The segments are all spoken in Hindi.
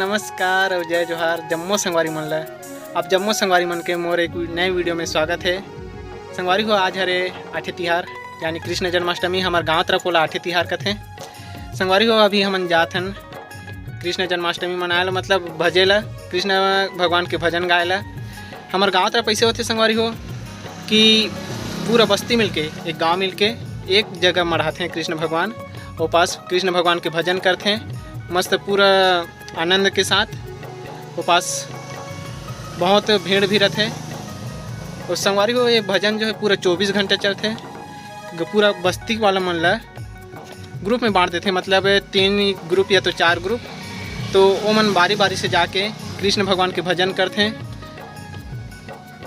नमस्कार और जय जोहार जम्मो संगवारी मन ला। अब जम्मो संगवारी मन के मोर एक नए वीडियो में स्वागत है। संगवारी हो आज हरे आठे तिहार यानी कृष्ण जन्माष्टमी। हमारे गांव तरफ ओला आठे तिहार कथे। संगवारी हो अभी हमन जात हन कृष्ण जन्माष्टमी मनाए ला, मतलब भजे ला, कृष्ण भगवान के भजन गाए ला। हमारे गाँव तरफ ऐसे होते संगवारी हो कि पूरा बस्ती मिलके, एक गाँव मिलके एक जगह मढ़ाते हैं कृष्ण भगवान और पास कृष्ण भगवान के भजन करते हैं मस्त पूरा आनंद के साथ। वो पास बहुत भीड़ भी रहते हैं और संगवारी हो ये भजन जो है पूरा 24 घंटे चलते हैं। पूरा बस्ती वाला मन ला ग्रुप में बांट देते हैं, मतलब 3 ग्रुप या तो 4 ग्रुप, तो वो मन बारी बारी से जाके कृष्ण भगवान के भजन करते हैं।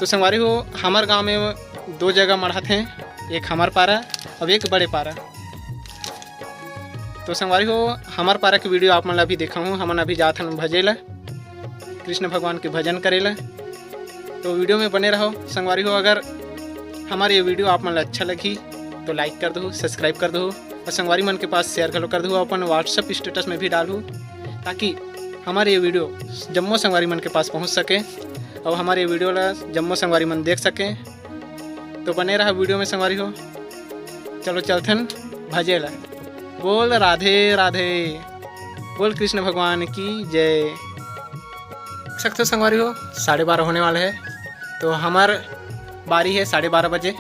तो संगवारी हो हमारे गांव में 2 जगह मढ़ाते हैं, एक हमार पारा और एक बड़े पारा। तो संगवारी हो हमार पारा के वीडियो आप मन अभी देखा हूँ। हमन अभी जात हन भजे ला, कृष्ण भगवान के भजन करेला। तो वीडियो में बने रहो संगवारी हो। अगर हमारे ये वीडियो आप मन अच्छा लगी तो लाइक कर दो, सब्सक्राइब कर दो और संगवारी मन के पास शेयर कर दो, अपन व्हाट्सएप स्टेटस में भी डालू ताकि हमारे ये वीडियो जम्मो संगवारी मन के पास पहुँच सके और हमारे ये वीडियो ला जम्मो संगवारी मन देख सके। तो बने रहा वीडियो में संगवारी हो। चलो चलथन भजे ला। बोल राधे राधे, बोल कृष्ण भगवान की जय। सकते हो संगवारी हो 12:30 होने वाले है, तो हमार बारी है 12:30 बजे।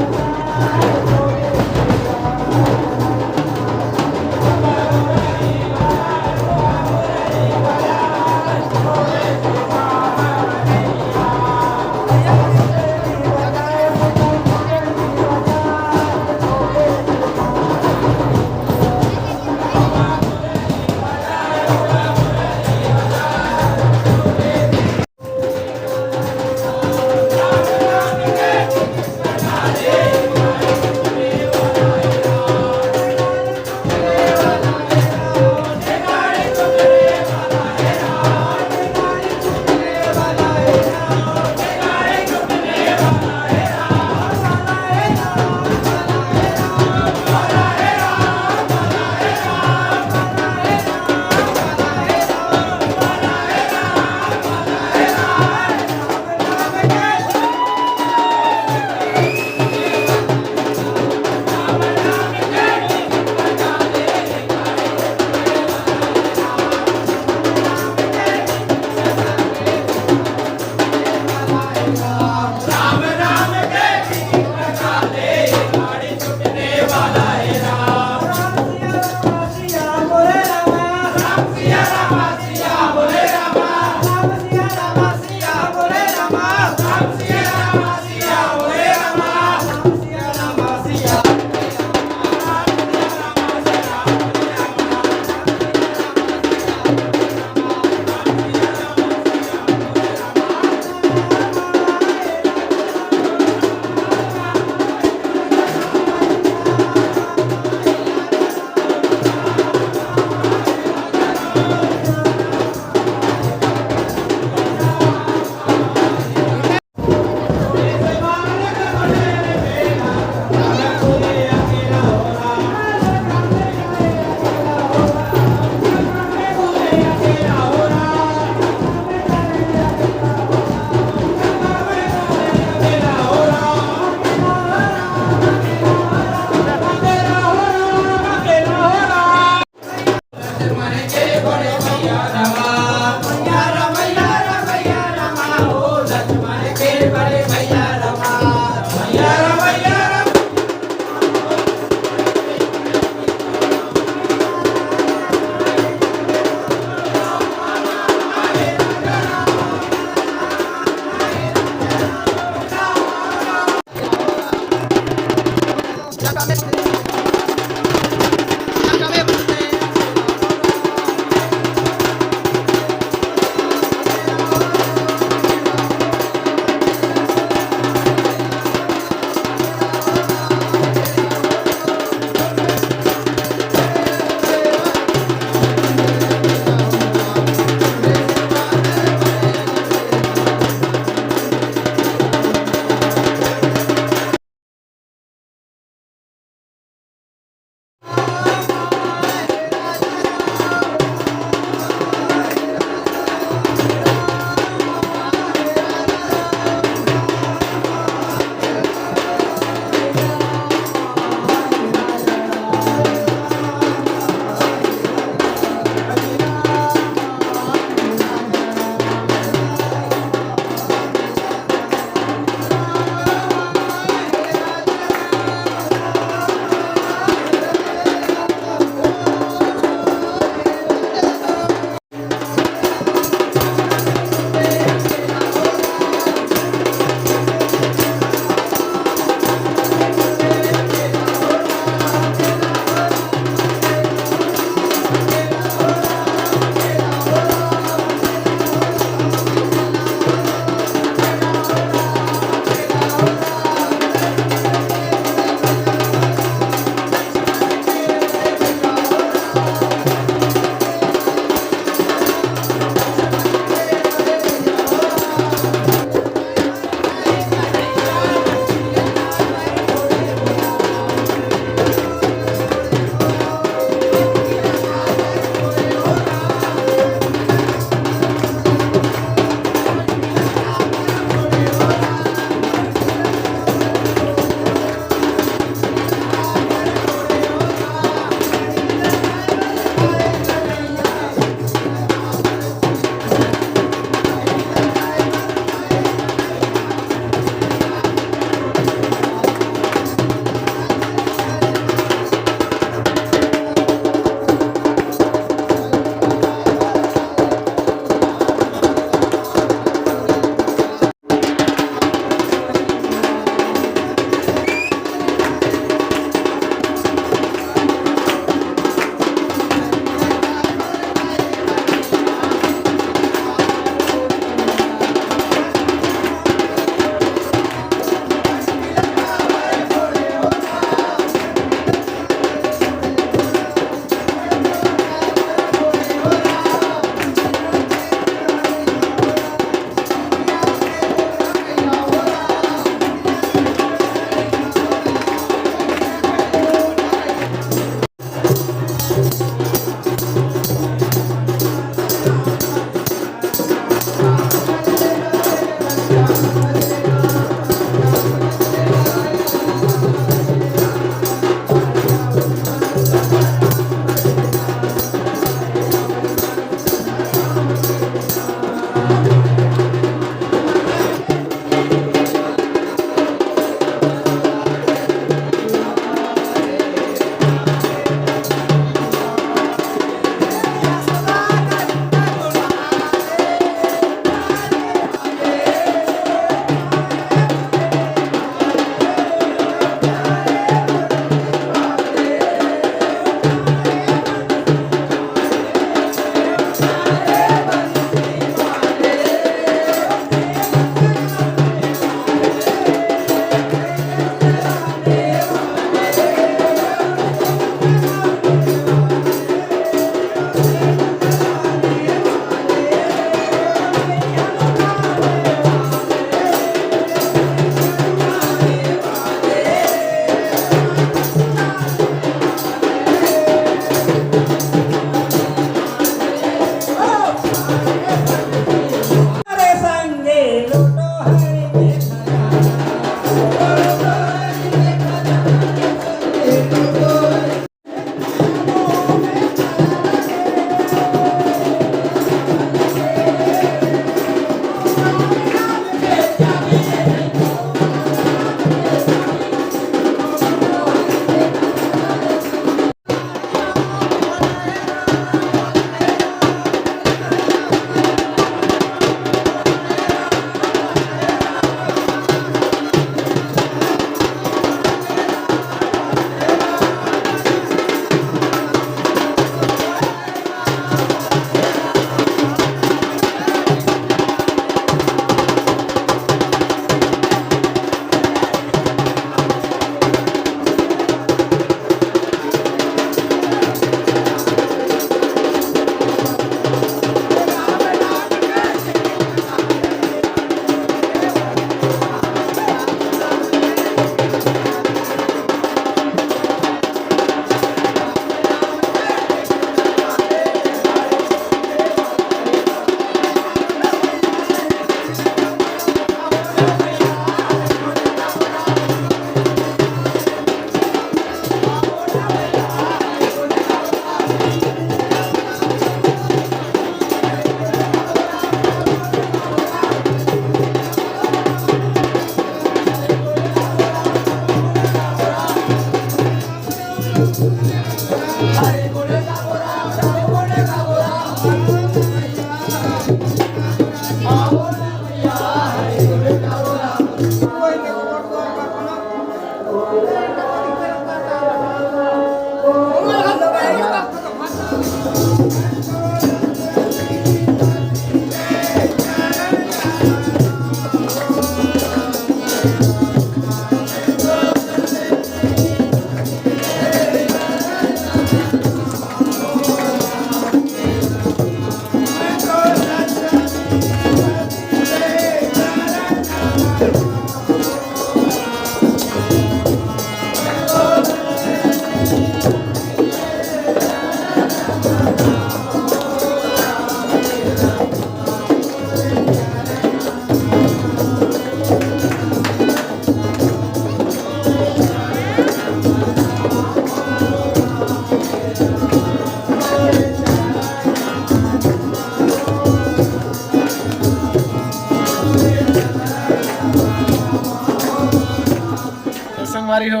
संगवारी हो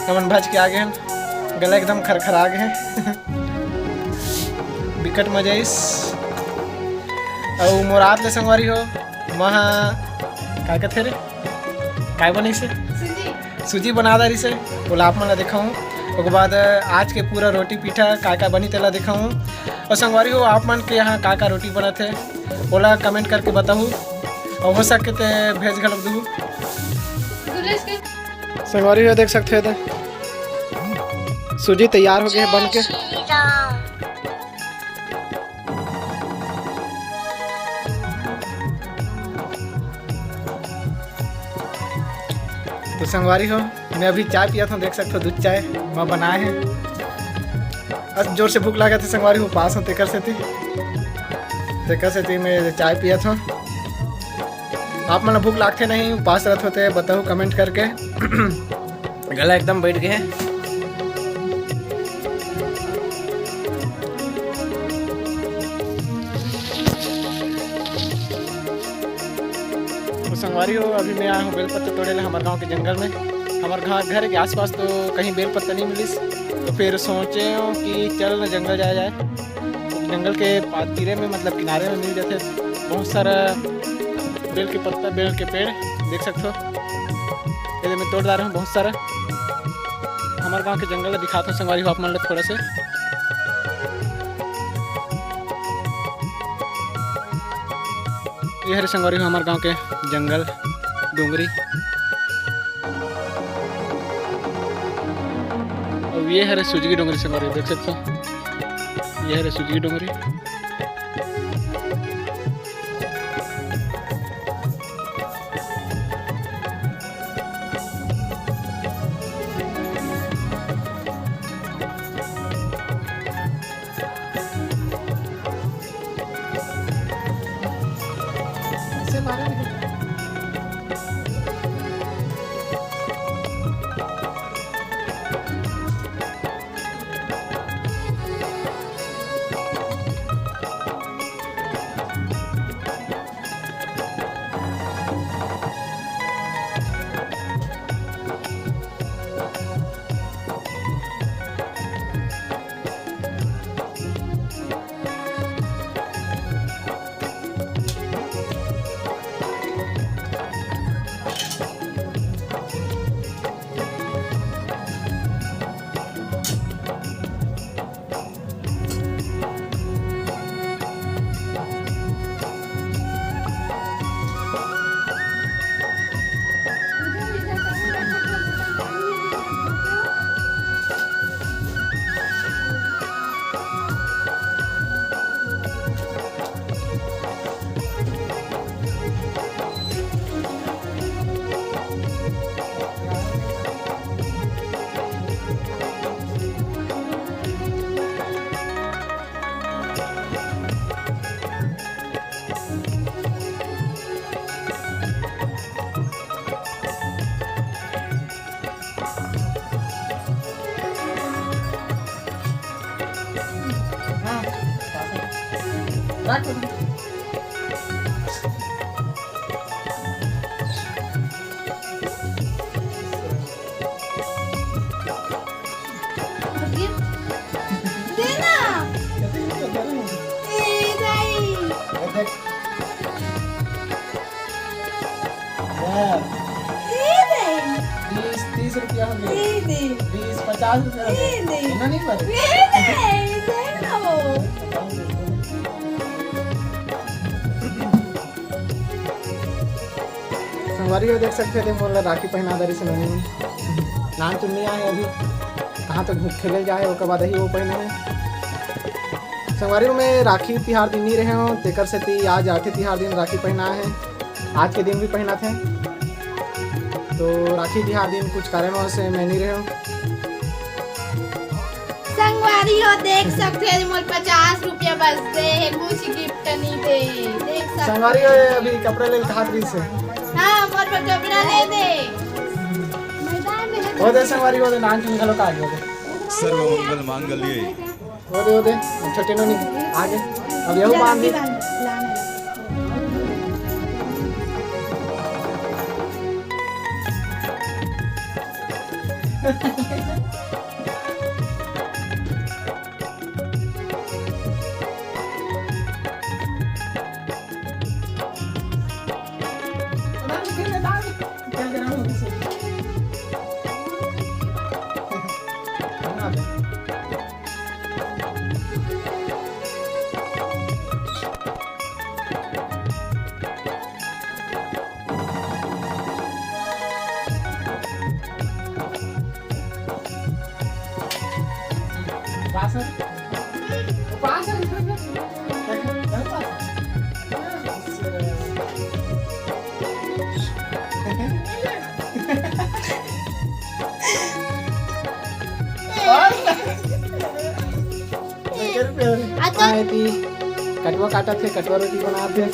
हमन भज के आ गए हैं, गला एकदम खरखरा गए हैं बिकट मजा इस और मोरात ले संगवारी हो वहाँ काय कथे रे काय बनी से सूजी बना दा रही से बोला आप मन ला दिखाऊँ। उसके बाद आज के पूरा रोटी पीठा काय का बनी तेला दिखाऊँ। और संगवारी हो आप मन के यहाँ काय का रोटी बना थे बोला कमेंट करके बताऊँ और हो सके तो भेज घल दूँ। संगवारी हो देख सकते थे सूजी तैयार हो गए बन के। तो संगवारी हो मैं अभी चाय पिया था, देख सकते हो दूध चाय मैं बनाए हैं। आज जोर से भूख लगा थी संगवारी हो पास हूँ तेकर से थी मैं चाय पिया था। आप मन भूख लागते नहीं उपास रहते होते बताओ कमेंट करके गला एकदम बैठ गए। तो संगवारी हो अभी मैं आया हूँ बेलपत्ता तोड़े हमारे गांव के जंगल में। हमारे घर के आसपास तो कहीं बेलपत्ता नहीं मिलिस, तो फिर सोचे कि चल ना जंगल जाया जाए। तो जंगल के तीरे में मतलब किनारे में मिल जाते बहुत सारा बेल के पत्ता, बेल के पेड़ देख सकते हो। ये मैं तोड़ ला रहा हूँ बहुत सारा। हमारे गांव के जंगल दिखाता हूँ संगवारी हो आप मन थोड़ा से। ये हरे संगवारी हो हमारे गांव के जंगल डोंगरी। और ये हरे सूजी की डोंगरी संगवारी देख सकते हो। ये हरे सूजी की डोंगरी। ₹20-30 हो गए, 20-50 रुपया इतना नहीं संगवारी हो देख सकते थे मोला राखी पहना दरी से नान चुन्नी आए अभी कहाँ तक खेले जाए उसके बाद ही वो पहना है। संगवारी में राखी तिहार दिन नहीं रहे हो तेकर से ती आज 8 तिहार दिन राखी पहना है। आज के दिन भी पहना थे तो राखी तिहार दिन कुछ कारणों से मैं नहीं रहे हूँ। संगवारी हो देख सकते हैं मोल 50 रुपया बचते हैं, कुछ गिफ्ट नहीं दे देख सकते। संगवारी हो अभी कपड़े ले खातरी से हाँ मोल पर कपड़ा ले दे वो दे संगवारी हो दे नान चुन गलो का आगे दे सर्व मंगल मांगल्ये वो दे छोटे नो नहीं आगे अब यही बांध दे। कटवा काटा थे, कटवा रोटी बना थे,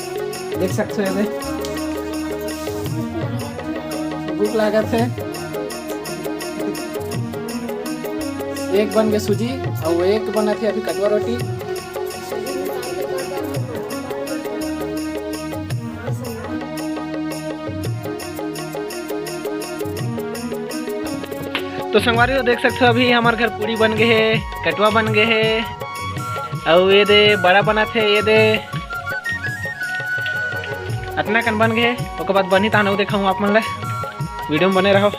देख सकते हैं। भूख लगा थे, एक बन गए सूजी और एक बना थी अभी कटवा रोटी। तो संगवारी देख सकते हो अभी हमारे घर पूरी बन गए है, कटवा बन गए है और ये दे बड़ा बना थे, ये दे अतना कन बन गए। उसके बाद बनी तानू देखा आप मन वीडियो में बने रहो।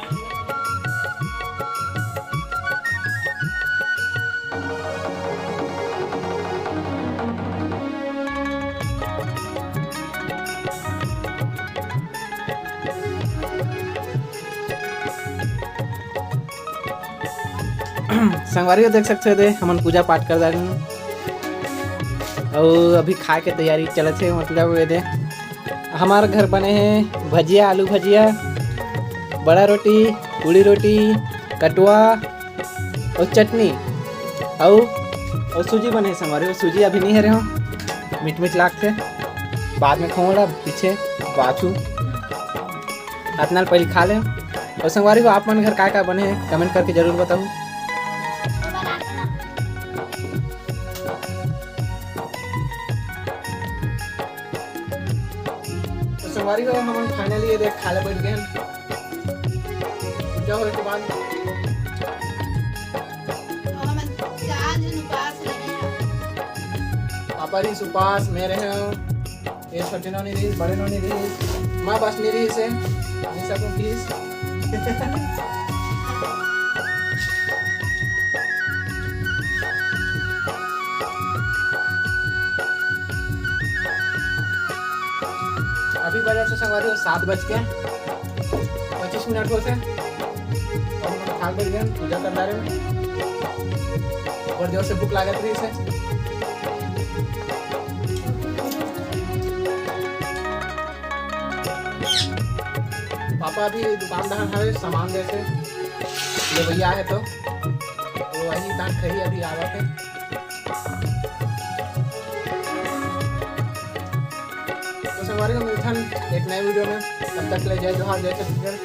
संगवारी देख सकते हो दे हमन पूजा पाठ कर रहे हैं और अभी खाए के तैयारी चलते है। मतलब ये दे हमारे घर बने हैं भजिया, आलू भजिया, बड़ा रोटी, पूड़ी रोटी, कटवा और चटनी और सूजी बने है। संगवारी सूजी अभी नहीं है रहे हो, मीठ मीठ लागते बाद में खाऊंगा, पीछे बाछू अतना पहले खा ले। और संगवारी को आप मन घर का बने हैं कमेंट करके जरूर बताऊँ। संगवारी को हम फाइनली ये देख खाले बैठ गए पूजा होने के बाद। पापा जी सुपास मेरे हैं, ये छोटे नौनी रही, बड़े नौनी रही, माँ बस नहीं रही से नहीं सकूं प्लीज। अभी बजा से संगवारी 7:25 हो से और खाल बैठ गए पूजा कर रहे और जोर से भूख लागत रही से। पापा भी दुकानदार है, सामान जैसे ले भैया है तो वही तान खरी अभी आवा थे। तो संगवारी को मिलते हैं एक नए वीडियो में, तब तक ले जय जोहार, जय छत्तीसगढ़।